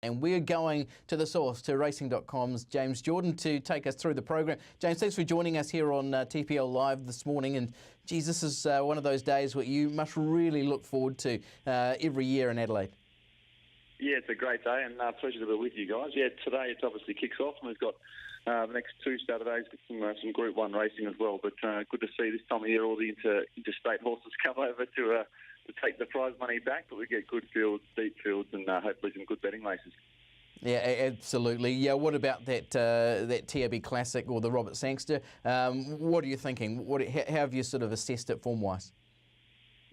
And we're going to the source, to racing.com's James Jordan, to take us through the program. James, thanks for joining us here on TPL Live this morning. And geez, this is one of those days where you must really look forward to every year in Adelaide. Yeah, it's a great day and pleasure to be with you guys. Yeah, today it obviously kicks off and we've got the next two Saturdays with some Group 1 racing as well. But good to see this time of year all the interstate horses come over to take the prize money back, but we get good fields, deep fields, and hopefully some good betting races. Yeah, absolutely. Yeah, what about that TAB Classic or the Robert Sangster? What are you thinking? How have you sort of assessed it form-wise?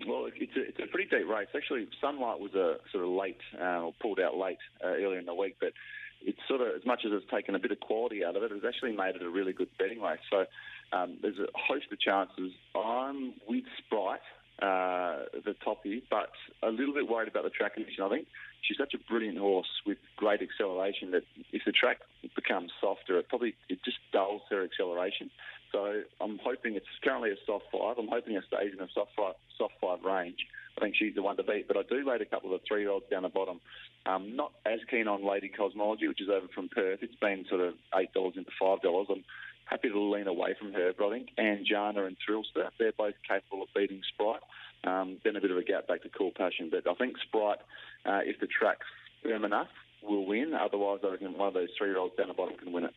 Well, it's a pretty deep race. Actually, Sunlight was a sort of late, or pulled out late earlier in the week, but it's sort of, as much as it's taken a bit of quality out of it, it's actually made it a really good betting race. So there's a host of chances. I'm with Sprite, the toppy, but a little bit worried about the track condition. I think she's such a brilliant horse with great acceleration that if the track becomes softer, it just dulls her acceleration. So I'm hoping, it's currently a soft 5. I'm hoping it stays in a soft 5 range. I think she's the one to beat, but I do rate a couple of 3-year-olds down the bottom. Not as keen on Lady Cosmology, which is over from Perth. It's been sort of $8 into $5. I'm happy to lean away from her, but I think Anjana and Thrillster, they're both capable of beating Sprite. Then a bit of a gap back to Cool Passion, but I think Sprite, if the track's firm enough, will win. Otherwise, I reckon one of those 3-year-olds down the bottom can win it.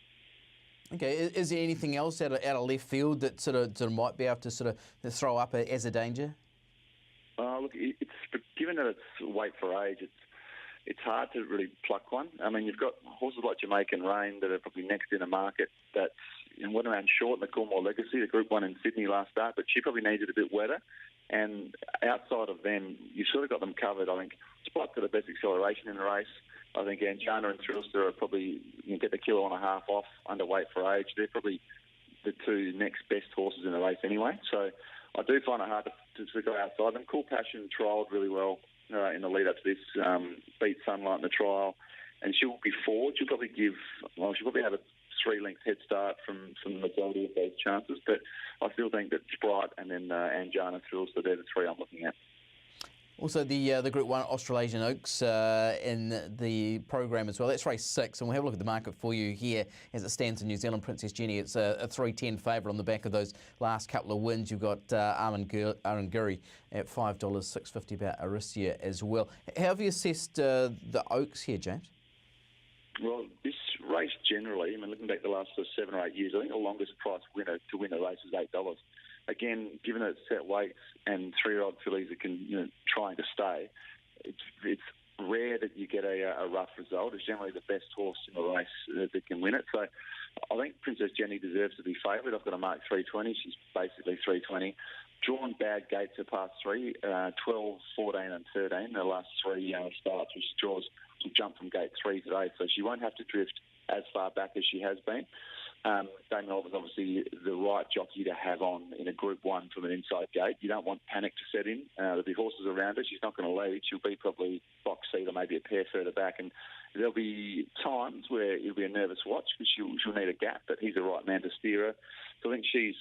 Okay, is there anything else out of left field that sort of might be able to sort of throw up as a danger? Look, given that it's weight for age, it's hard to really pluck one. I mean, you've got horses like Jamaican Rain that are probably next in a market that's went around short in the Coolmore Legacy, the Group 1 in Sydney last start, but she probably needs it a bit wetter. And outside of them, you've sort of got them covered. I think Sprite's got the best acceleration in the race. I think Anjana and Thrillster are probably, get the 1.5 kilo off underweight for age. They're probably the two next best horses in the race anyway. So I do find it hard to go outside them. Cool Passion trialled really well in the lead up to this, beat Sunlight in the trial, and she'll be forward. She'll probably have a 3-length head start from the majority of those chances, but I still think that Sprite and then Anjana Thrillster, they're the three I'm looking at. Also, the Group 1 Australasian Oaks in the program as well. That's race 6, and we'll have a look at the market for you here as it stands in New Zealand. Princess Jenny, it's a 3.10 favourite on the back of those last couple of wins. You've got Aranguri at $5, $6.50 about Arisia as well. How have you assessed the Oaks here, James? Well, this race generally, looking back the last 7 or 8 years, I think the longest price winner to win a race is $8. Again, given that it's set weights and 3-year-old fillies that can, trying to stay, it's rare that you get a rough result. It's generally the best horse in the race that can win it. So I think Princess Jenny deserves to be favoured. I've got a mark 320. She's basically 320. Drawn bad gates at past 3, 12, 14 and 13, the last 3 starts, which draws to jump from gate 3 today. So she won't have to drift as far back as she has been. Damon Oliver's obviously the right jockey to have on in a Group 1 from an inside gate. You don't want panic to set in. There'll be horses around her. She's not going to lead. She'll be probably box seat or maybe a pair further back. And there'll be times where it'll be a nervous watch because she'll need a gap, but he's the right man to steer her. So I think she's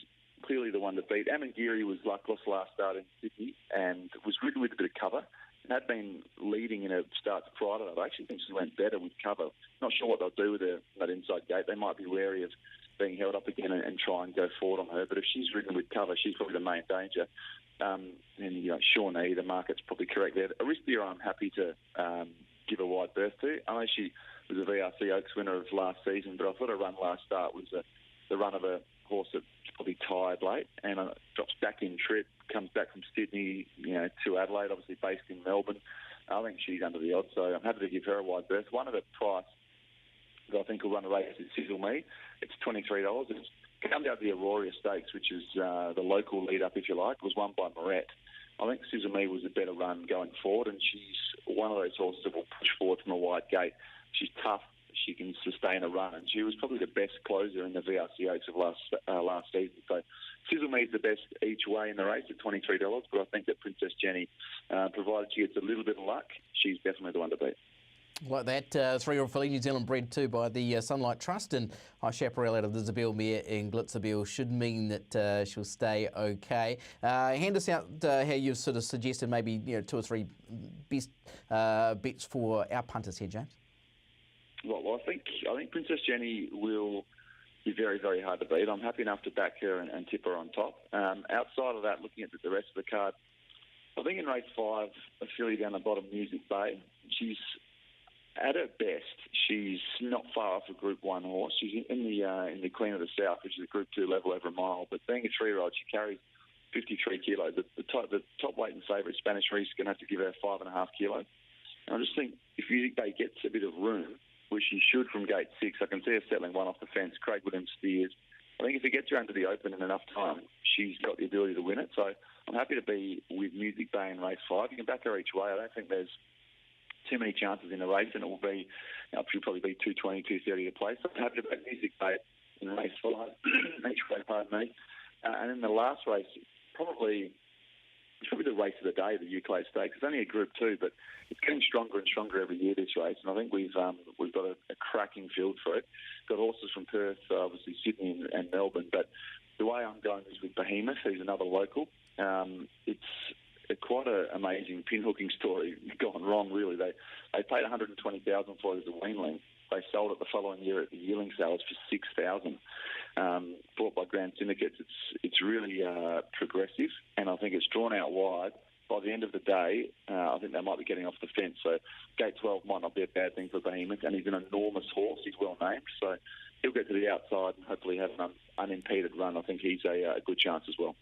clearly the one to beat. Amangiri was luckless last start in Sydney and was ridden with a bit of cover. And had been leading in a start to Friday. I actually think she went better with cover. Not sure what they'll do with her that inside gate. They might be wary of being held up again and try and go forward on her. But if she's ridden with cover, she's probably the main danger. And Shawnee, the market's probably correct there. Aristia, I'm happy to give a wide berth to. I know she was a VRC Oaks winner of last season, but I thought her run last start was the run of a horse that's probably tired late and drops back in trip, comes back from Sydney, to Adelaide, obviously based in Melbourne. I think she's under the odds, so I'm happy to give her a wide berth. One of the price that I think will run a race is Sizzle Me. It's $23. It's come down to the Aurora Stakes, which is the local lead-up, if you like. It was won by Moret. I think Sizzle Me was a better run going forward, and she's one of those horses that will push forward from a wide gate. She's tough. She can sustain a run, and she was probably the best closer in the VRC Oaks of last season. So Sizzle Me is the best each way in the race at $23, but I think that Princess Jenny, provided she gets a little bit of luck, she's definitely the one to beat. Like that, 3-year-old filly, New Zealand bred too by the Sunlight Trust, and High Chaparral out of the Zabel mare in Glitzerbel should mean that she'll stay okay. Hand us out how you've sort of suggested maybe 2 or 3 best bets for our punters here, James. Well, I think Princess Jenny will be very, very hard to beat. I'm happy enough to back her and tip her on top. Outside of that, looking at the rest of the card, I think in race 5, a filly down the bottom, Music Bay, she's at her best. She's not far off a Group 1 horse. She's in the Queen of the South, which is a Group 2 level over a mile. But being a 3-year-old, she carries 53 kilos. The top weight and favourite Spanish Reese is going to have to give her 5.5 kilos. And I just think if Music Bay gets a bit of room, which she should from gate 6, I can see her settling one off the fence. Craig Williams steers. I think if it gets around to the Open in enough time, she's got the ability to win it. So I'm happy to be with Music Bay in race 5. You can back her each way. I don't think there's too many chances in the race, and it will be, she'll probably be 220, 230 to play. So I'm happy to back Music Bay in race 5, each way, pardon me. And then the last race, it's probably the race of the day, the Euclid Stakes. It's only a Group 2, but it's getting stronger and stronger every year, this race. And I think we've got a cracking field for it. Got horses from Perth, obviously Sydney and Melbourne. But the way I'm going is with Behemoth, who's another local. It's quite an amazing pinhooking story gone wrong, really. They paid $120,000 for it as a weanling. They sold it the following year at the yearling sales for $6,000. Bought by Grand Syndicates. It's really progressive, and I think it's drawn out wide. By the end of the day, I think they might be getting off the fence. So gate 12 might not be a bad thing for Behemoth, and he's an enormous horse. He's well named, so he'll get to the outside and hopefully have an unimpeded run. I think he's a good chance as well.